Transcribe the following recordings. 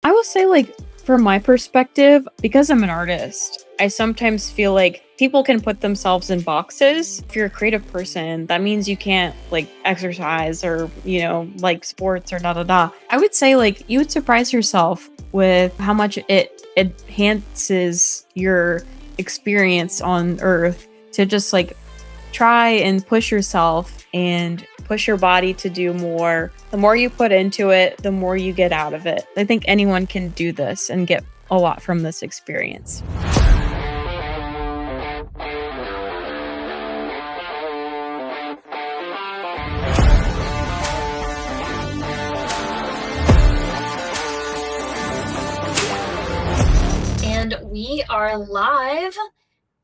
I will say, like, from my perspective, because I'm an artist, I sometimes feel like people can put themselves in boxes. If you're a creative person, that means you can't like exercise or, like sports or da da da. I would say, like, you would surprise yourself with how much it enhances your experience on Earth to just like try and push yourself and push your body to do more. The more you put into it, the more you get out of it. I think anyone can do this and get a lot from this experience. And we are live.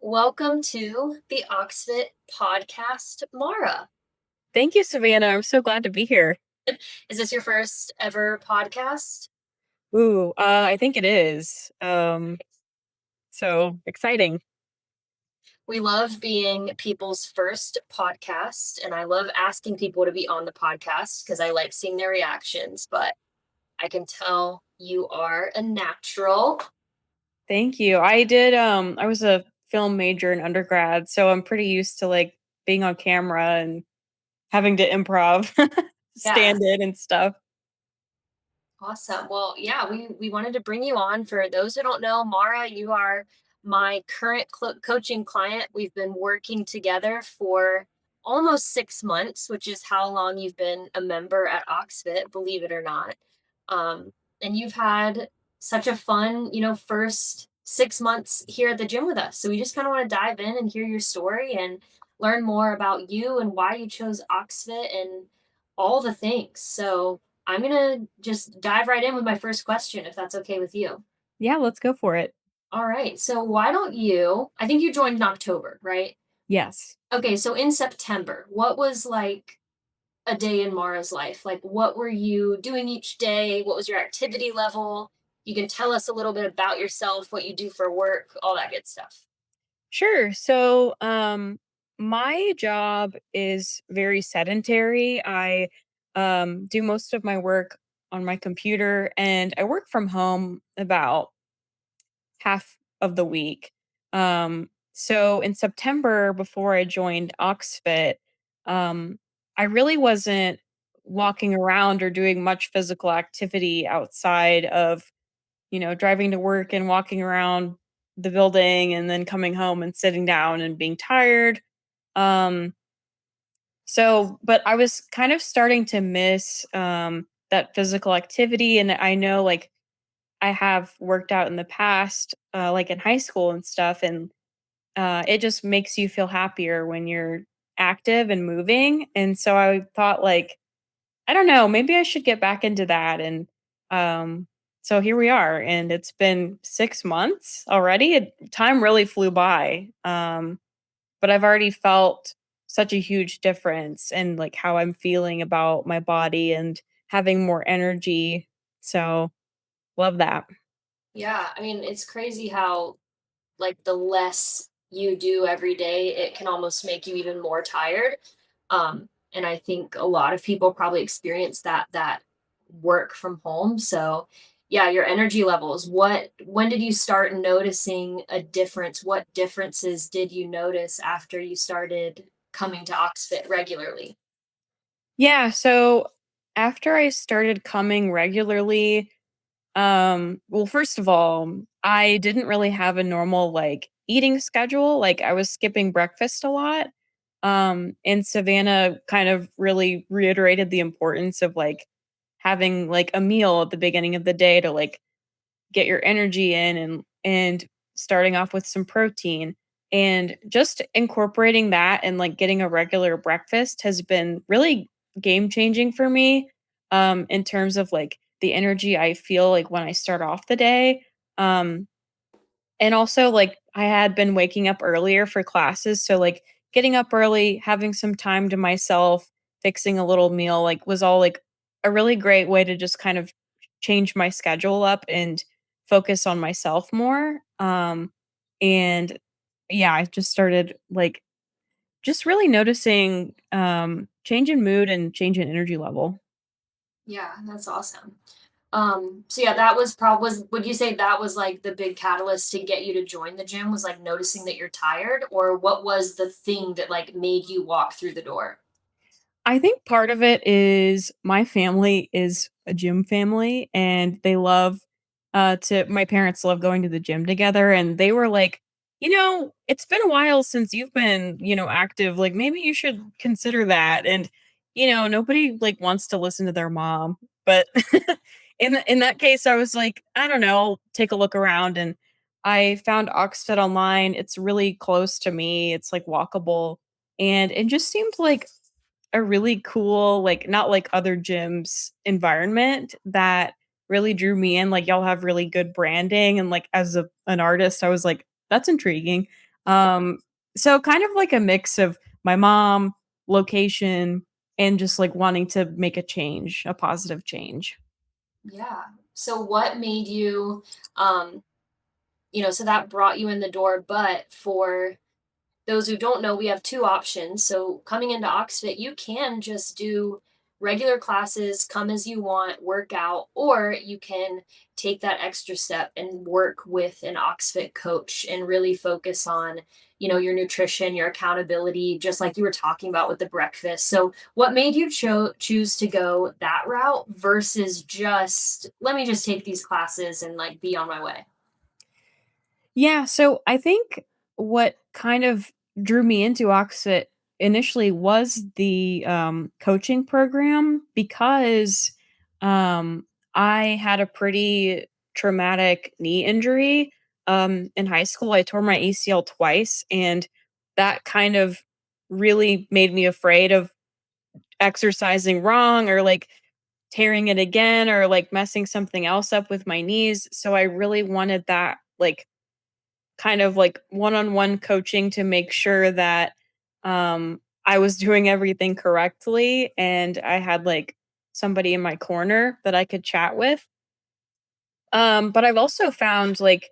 Welcome to the OxFit podcast, Maura. Thank you, Savannah. I'm so glad to be here. Is this your first ever podcast? Ooh, I think it is. So exciting. We love being people's first podcast, and I love asking people to be on the podcast because I like seeing their reactions, but I can tell you are a natural. Thank you. I was a film major in undergrad, so I'm pretty used to like being on camera and having to improv, Yeah, stand in and stuff. awesome. Well, yeah, we wanted to bring you on. For those who don't know, Mara, you are my current coaching client. We've been working together for almost 6 months, which is how long you've been a member at Oxfit, believe it or not. And you've had such a fun, first 6 months here at the gym with us. So we just kind of want to dive in and hear your story and learn more about you and why you chose Oxfit and all the things. So I'm going to just dive right in with my first question, if that's okay with you. Yeah, let's go for it. All right. So, why don't you? I think you joined in October, right? Yes. Okay. So, in September, what was like a day in Mara's life? Like, what were you doing each day? What was your activity level? You can tell us a little bit about yourself, what you do for work, all that good stuff. Sure. So, my job is very sedentary. I do most of my work on my computer and I work from home about half of the week. So in September, before I joined Oxfit, I really wasn't walking around or doing much physical activity outside of driving to work and walking around the building and then coming home and sitting down and being tired. Um, but I was kind of starting to miss that physical activity. And I know like I have worked out in the past, like in high school and stuff. And it just makes you feel happier when you're active and moving. And so I thought, like, I don't know, maybe I should get back into that. And so here we are, and it's been 6 months already. Time really flew by, but I've already felt such a huge difference in like how I'm feeling about my body and having more energy. So love that. Yeah. I mean, it's crazy how, like, the less you do every day, it can almost make you even more tired. And I think a lot of people probably experience that work from home. So yeah, your energy levels. When did you start noticing a difference? What differences did you notice after you started coming to Oxfit regularly? Yeah. So after I started coming regularly, well, first of all, I didn't really have a normal like eating schedule. Like I was skipping breakfast a lot. And Savannah kind of really reiterated the importance of like having like a meal at the beginning of the day to like get your energy in and starting off with some protein. And just incorporating that and like getting a regular breakfast has been really game changing for me in terms of like the energy I feel like when I start off the day. Um and also, like, I had been waking up earlier for classes, so, like, getting up early, having some time to myself, fixing a little meal, like, was all, like, a really great way to just kind of change my schedule up and focus on myself more, and, yeah, I just started, like, just really noticing, change in mood and change in energy level. Yeah, that's awesome. So yeah, that was would you say that was like the big catalyst to get you to join the gym, was like noticing that you're tired, or what was the thing that like made you walk through the door? I think part of it is my family is a gym family and they love to my parents love going to the gym together and they were like, it's been a while since you've been, active. Like maybe you should consider that. And nobody like wants to listen to their mom. But in that case I was like, I don't know, I'll take a look around and I found OxFit online. It's really close to me. It's like walkable and it just seemed like a really cool, like, not like other gyms environment that really drew me in. Like, y'all have really good branding, and, like, as an artist, I was like, "That's intriguing." Um, so kind of like a mix of my mom, location, and just, like, wanting to make a change, a positive change. Yeah. So what made you, um, so that brought you in the door, but for those who don't know, we have two options. So coming into Oxfit, you can just do regular classes, come as you want, work out, or you can take that extra step and work with an Oxfit coach and really focus on, your nutrition, your accountability, just like you were talking about with the breakfast. So what made you choose to go that route versus just, let me just take these classes and like be on my way? Yeah, so I think what kind of drew me into Oxfit initially was the coaching program because I had a pretty traumatic knee injury in high school. I tore my ACL twice, and that kind of really made me afraid of exercising wrong or like tearing it again or like messing something else up with my knees. So I really wanted that like kind of like one-on-one coaching to make sure that I was doing everything correctly and I had like somebody in my corner that I could chat with. But I've also found like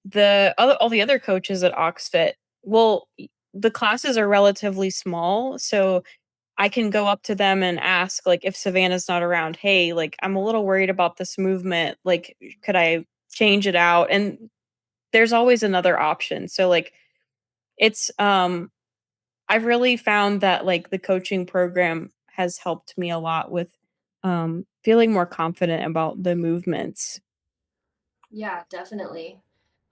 the other all the other coaches at Oxfit, well, the classes are relatively small, so I can go up to them and ask like if Savannah's not around, "Hey, like I'm a little worried about this movement. Like could I change it out?" And there's always another option. So like it's I've really found that like the coaching program has helped me a lot with feeling more confident about the movements. Yeah, definitely.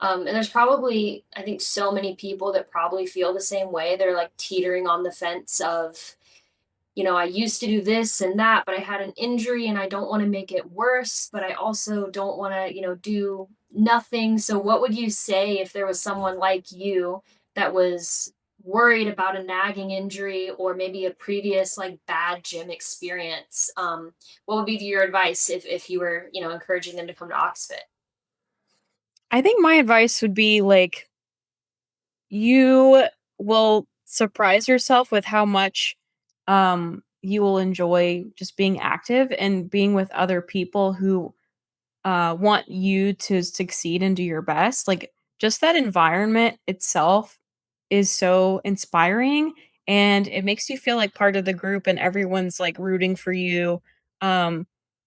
And there's probably, I think, so many people that probably feel the same way. They're like teetering on the fence of, I used to do this and that, but I had an injury and I don't want to make it worse, but I also don't want to, do nothing. So, what would you say if there was someone like you that was worried about a nagging injury or maybe a previous like bad gym experience? What would be your advice if you were, encouraging them to come to Oxfit? I think my advice would be like you will surprise yourself with how much you will enjoy just being active and being with other people who want you to succeed and do your best. Like just that environment itself is so inspiring and it makes you feel like part of the group and everyone's like rooting for you. Um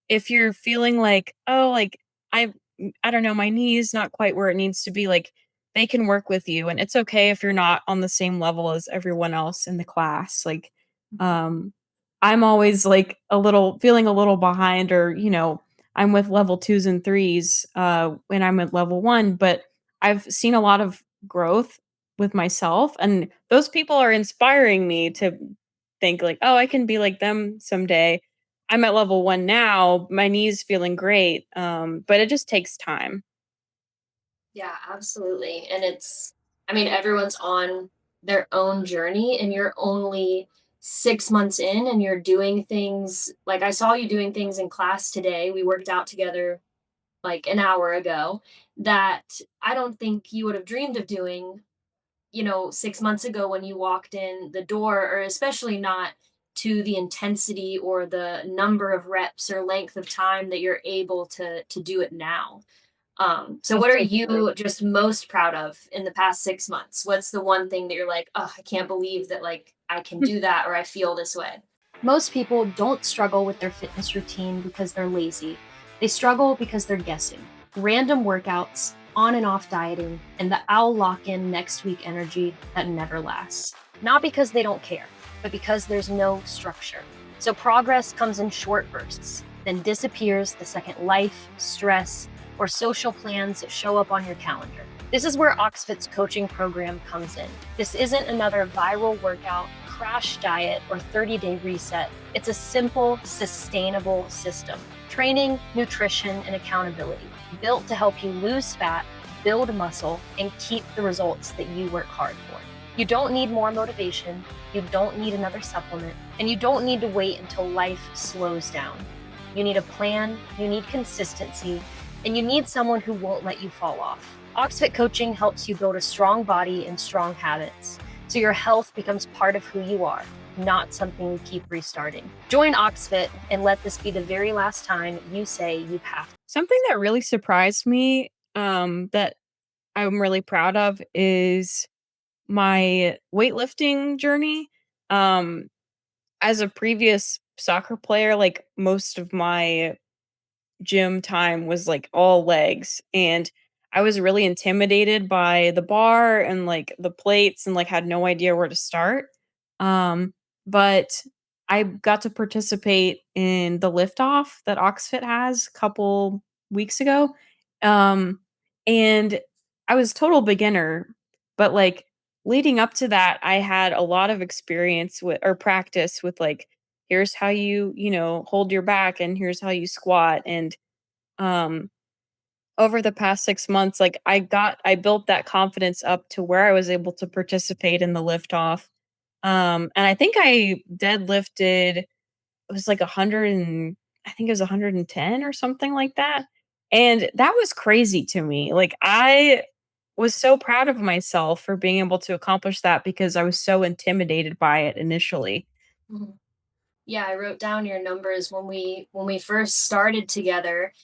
if you're feeling like, oh, like I I don't know, my knee is not quite where it needs to be, like they can work with you and it's okay if you're not on the same level as everyone else in the class. Like um I'm always like a little feeling a little behind or, I'm with level 2s and 3s, when I'm at level 1, but I've seen a lot of growth with myself, and those people are inspiring me to think like, "Oh, I can be like them someday." I'm at level 1 now, my knee's feeling great, but it just takes time. Yeah, absolutely. And I mean, everyone's on their own journey, and you're only 6 months in, and you're doing things like I saw you doing things in class today. We worked out together like an hour ago that I don't think you would have dreamed of doing, 6 months ago when you walked in the door, or especially not to the intensity or the number of reps or length of time that you're able to do it now. So That's what are so true. you just most proud of in the past 6 months? What's the one thing that you're like, oh, I can't believe that like I can do that or I feel this way? Most people don't struggle with their fitness routine because they're lazy. They struggle because they're guessing. Random workouts, on and off dieting, and the I'll lock in next week energy that never lasts. Not because they don't care, but because there's no structure. So progress comes in short bursts, then disappears the second life, stress, or social plans show up on your calendar. This is where OxFit's coaching program comes in. This isn't another viral workout, crash diet, or 30-day reset. It's a simple, sustainable system. Training, nutrition, and accountability, built to help you lose fat, build muscle, and keep the results that you work hard for. You don't need more motivation, you don't need another supplement, and you don't need to wait until life slows down. You need a plan, you need consistency, and you need someone who won't let you fall off. OxFit coaching helps you build a strong body and strong habits, so your health becomes part of who you are, not something you keep restarting. Join OxFit and let this be the very last time you say you have to. Something that really surprised me, that I'm really proud of is my weightlifting journey. Um, as a previous soccer player, like most of my gym time was like all legs, and I was really intimidated by the bar and like the plates and like had no idea where to start. Um, but I got to participate in the lift off that Oxfit has a couple weeks ago. Um, and I was total beginner, but like leading up to that, I had a lot of experience with or practice with like here's how you hold your back and here's how you squat and um, over the past 6 months, like, I built that confidence up to where I was able to participate in the lift off. And I think I deadlifted it was like 100 and I think it was 110 or something like that, and that was crazy to me. Like, I was so proud of myself for being able to accomplish that because I was so intimidated by it initially. Mhm. Yeah, I wrote down your numbers when we first started together.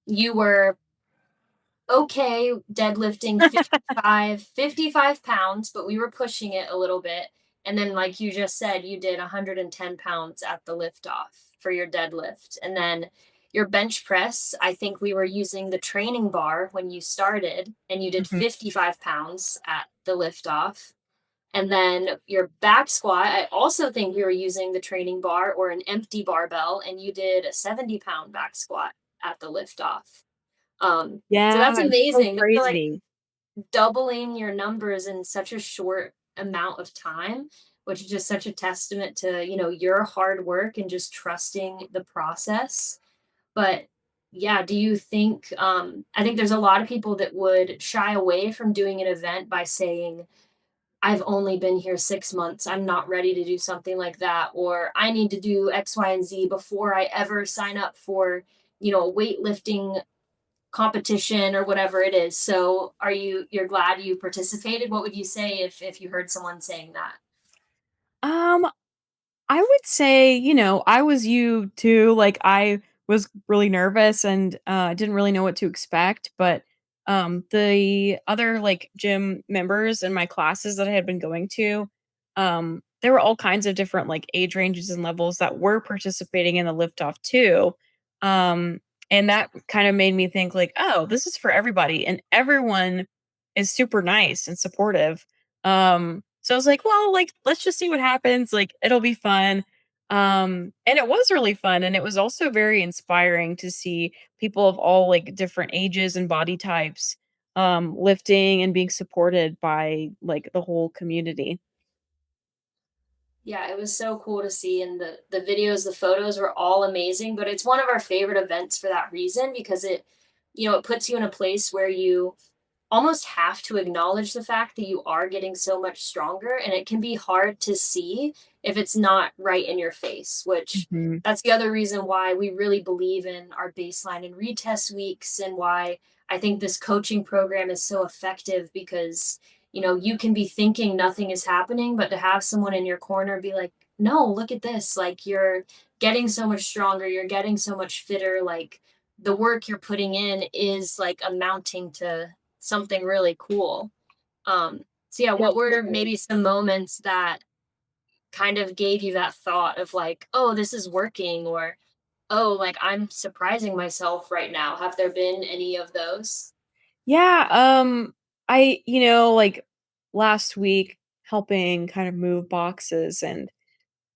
You were okay deadlifting 55 pounds, but we were pushing it a little bit. And then, like you just said, you did 110 pounds at the lift off for your deadlift. And then your bench press, I think we were using the training bar when you started, and you did Mhm. 55 pounds at the lift off. And then your back squat, I also think we were using the training bar or an empty barbell, and you did a 70-pound back squat at the lift off. So Yeah, that's it's so amazing. Those are like crazy. doubling your numbers in such a short amount of time, which is just such a testament to, your hard work and just trusting the process. But yeah, do you think I think there's a lot of people that would shy away from doing an event by saying, I've only been here 6 months. I'm not ready to do something like that. Or I need to do X, Y, and Z before I ever sign up for, a weightlifting competition or whatever it is. So you're glad you participated? What would you say if you heard someone saying that? Um, I would say, I was you too. Like I was really nervous and didn't really know what to expect, but the other like gym members in my classes that I had been going to, there were all kinds of different like age ranges and levels that were participating in the lift off too. Um and that kind of made me think like, oh, this is for everybody and everyone is super nice and supportive. So I was like, well, like, let's just see what happens. Like, it'll be fun. And it was really fun. And it was also very inspiring to see people of all like different ages and body types lifting and being supported by like the whole community. Yeah, it was so cool to see, and the videos, the photos were all amazing, but it's one of our favorite events for that reason because it puts you in a place where you almost have to acknowledge the fact that you are getting so much stronger, and it can be hard to see if it's not right in your face, which Hmm. that's the other reason why we really believe in our baseline and retest weeks, and why I think this coaching program is so effective because you can be thinking nothing is happening, but to have someone in your corner be like, no, look at this, like you're getting so much stronger, you're getting so much fitter, like the work you're putting in is like amounting to something really cool. So yeah, Yeah, what for were sure. maybe some moments that kind of gave you that thought of like, oh, this is working, or Oh, like I'm surprising myself right now. Have there been any of those? Yeah, like last week helping kind of move boxes and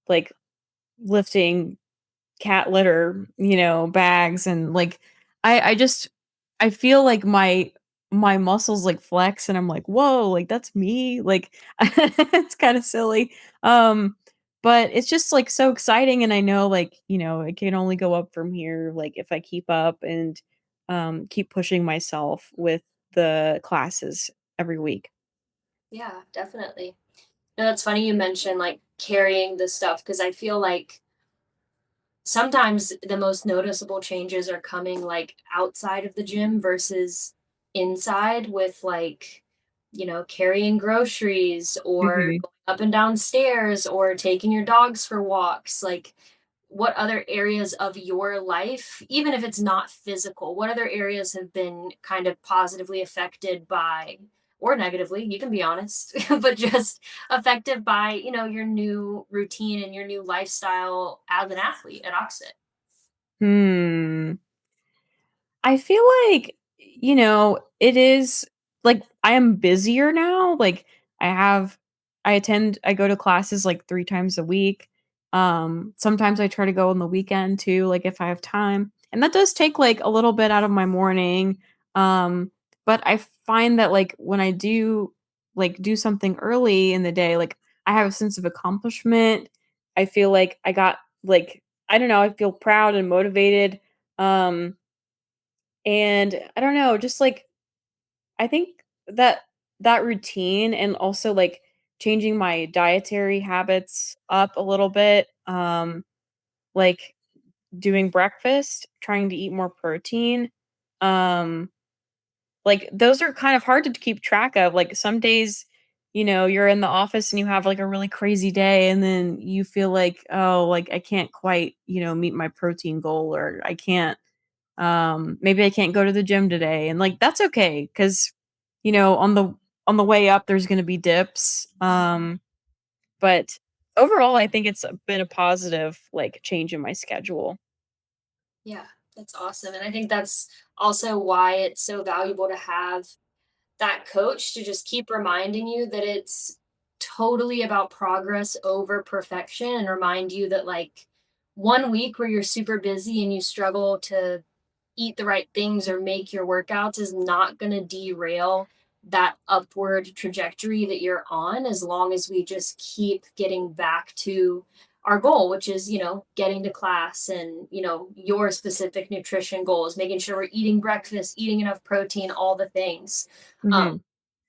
like lifting cat litter, bags and like I just I feel like my muscles like flex and I'm like, "Whoa, like that's me." Like it's kind of silly. Um but it's just like so exciting and I know like, it can only go up from here like if I keep up and keep pushing myself with the classes every week. Yeah, definitely. No, that's funny you mentioned like carrying the stuff because I feel like sometimes the most noticeable changes are coming like outside of the gym versus inside with like carrying groceries or Mhm. going up and down stairs or taking your dogs for walks like what other areas of your life even if it's not physical what other areas have been kind of positively affected by or negatively you can be honest but just affected by, your new routine and your new lifestyle as an athlete at Oxfit. Hmm. I feel like, it is like I am busier now. Like I have I go to classes like 3 times a week. Sometimes I try to go on the weekend too, like if I have time. And that does take like a little bit out of my morning. But I find that like when I do something early in the day, like I have a sense of accomplishment. I feel like I got like I don't know, I feel proud and motivated. Um and I don't know, just, like, I think that that routine and also, like, changing my dietary habits up a little bit, like, doing breakfast, trying to eat more protein, um, like, those are kind of hard to keep track of, like, some days, you're in the office and you have, like, a really crazy day, and then you feel like, "Oh, like, I can't quite, meet my protein goal," or, "I can't maybe I can't go to the gym today," and, like, that's okay because on the way up, there's gonna be dips, but overall, I think it's been a positive, like, change in my schedule. Yeah, that's awesome. And I think that's also why it's so valuable to have that coach to just keep reminding you that it's totally about progress over perfection and remind you that like one week where you're super busy and you struggle to eat the right things or make your workouts is not going to derail that upward trajectory that you're on as long as we just keep getting back to our goal which is getting to class and your specific nutrition goals making sure we're eating breakfast eating enough protein all the things um, Mhm,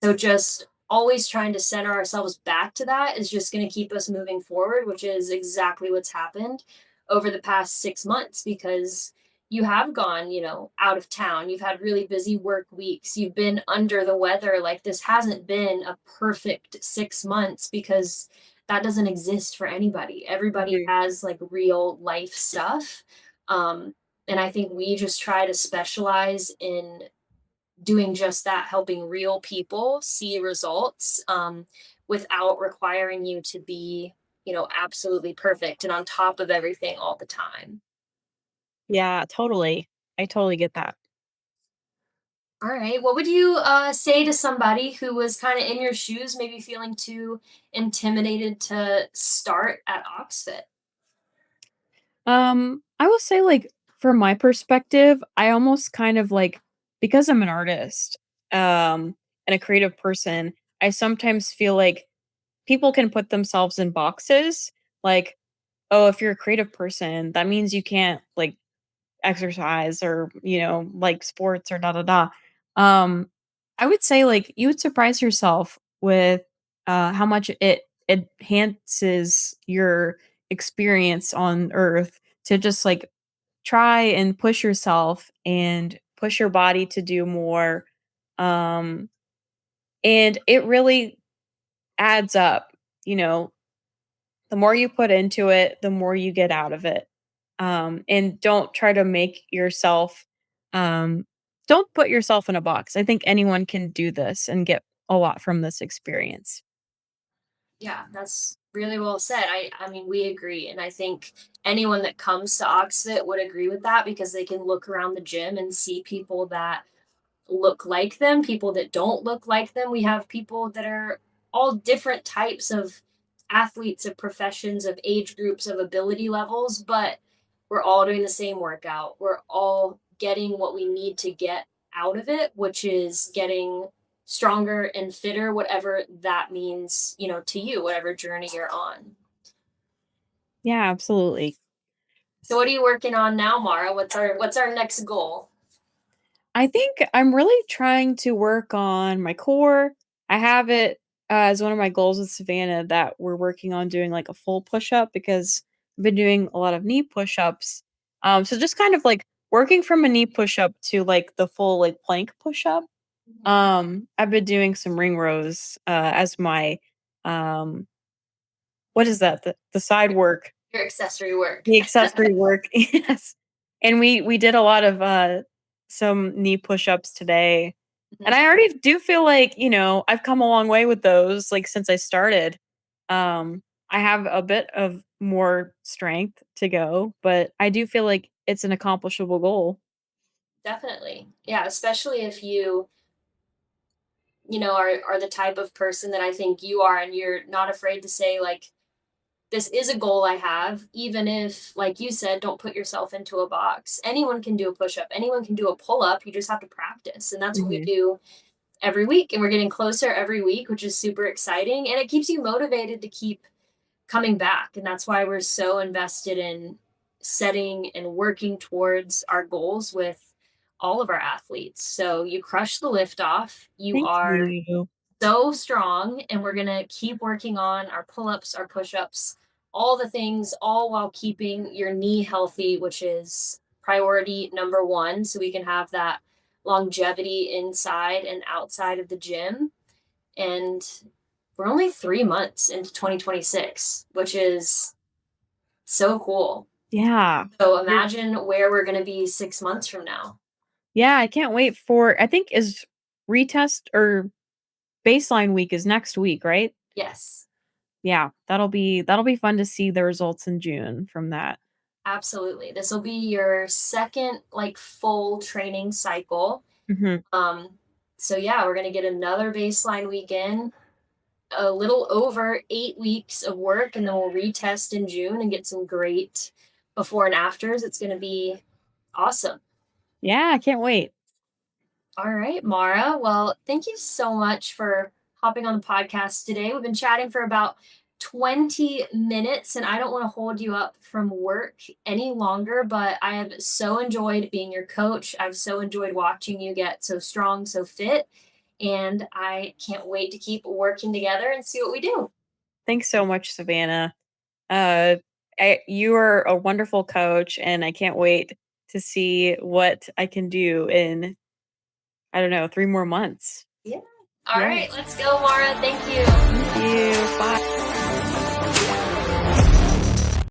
so just always trying to center ourselves back to that is just going to keep us moving forward, which is exactly what's happened over the past 6 months because you have gone, out of town. You've had really busy work weeks. You've been under the weather. Like this hasn't been a perfect 6 months because that doesn't exist for anybody. Everybody mhm. has like real life stuff. Um, and I think we just try to specialize in doing just that, helping real people see results without requiring you to be, absolutely perfect and on top of everything all the time. Yeah, totally. I totally get that. All right. What would you say to somebody who was kind of in your shoes, maybe feeling too intimidated to start at Oxfit? I will say, like, from my perspective, I almost kind of like because I'm an artist, and a creative person, I sometimes feel like people can put themselves in boxes, like, "Oh, if you're a creative person, that means you can't, like, exercise or, like sports or da da da." Um, I would say, like, you would surprise yourself with, how much it enhances your experience on Earth to just, like, try and push yourself and push your body to do more, um, and it really adds up, you know? The more you put into it, the more you get out of it. And don't try to make yourself um, don't put yourself in a box. I think anyone can do this and get a lot from this experience. Yeah, that's Really well said. I mean, we agree, and I think anyone that comes to OxFit would agree with that because they can look around the gym and see people that look like them, people that don't look like them. We have people that are all different types of athletes, of professions, of age groups, of ability levels, but we're all doing the same workout. We're all getting what we need to get out of it, which is getting stronger and fitter, whatever that means, to you, whatever journey you're on. Yeah, absolutely. So what are you working on now, Mara? What's our next goal? I think I'm really trying to work on my core. I have it as one of my goals with Savannah that we're working on doing like a full push up because I've been doing a lot of knee push ups. So just kind of like working from a knee push up to like the full like plank push up. Mhm. I've been doing some ring rows as my um, what is that? The side work. Your accessory work. The accessory work, yes. And we did a lot of, some knee push-ups today, and Mhm. I already do feel like, I've come a long way with those, like, since I started. I have a bit of more strength to go, but I do feel like it's an accomplishable goal. Definitely. Yeah, especially if you are the type of person that I think you are, and you're not afraid to say, like, this is a goal I have, even if, like you said, don't put yourself into a box. Anyone can do a push up, anyone can do a pull up. You just have to practice. And that's what we Mhm. do every week. And we're getting closer every week, which is super exciting. And it keeps you motivated to keep coming back. And that's why we're so invested in setting and working towards our goals with all of our athletes. So you crush the lift off. You Thank are you. so strong, and we're going to keep working on our pull-ups, our push-ups, all the things, all while keeping your knee healthy, which is priority number 1, so we can have that longevity inside and outside of the gym. And we're only 3 months into 2026, which is so cool. Yeah. So You're imagine where we're going to be 6 months from now. Yeah, I can't wait for I think is retest or baseline week is next week, right? Yes. Yeah, that'll be fun to see the results in June from that. Absolutely. This will be your second like full training cycle. Mhm. Um, so yeah, we're gonna get another baseline weekend, a little over 8 weeks of work, and then we'll retest in June and get some great before and afters. It's gonna be awesome. Yeah, I can't wait. All right, Mara. Well, thank you so much for hopping on the podcast today. We've been chatting for about 20 minutes, and I don't want to hold you up from work any longer, but I have so enjoyed being your coach. I've so enjoyed watching you get so strong, so fit, and I can't wait to keep working together and see what we do. Thanks so much, Savannah. Uh, you are a wonderful coach, and I can't wait to see what I can do in, I don't know, 3 more months. Yeah. All Yeah. right, let's go, Mara. Thank you. Thank you. Bye.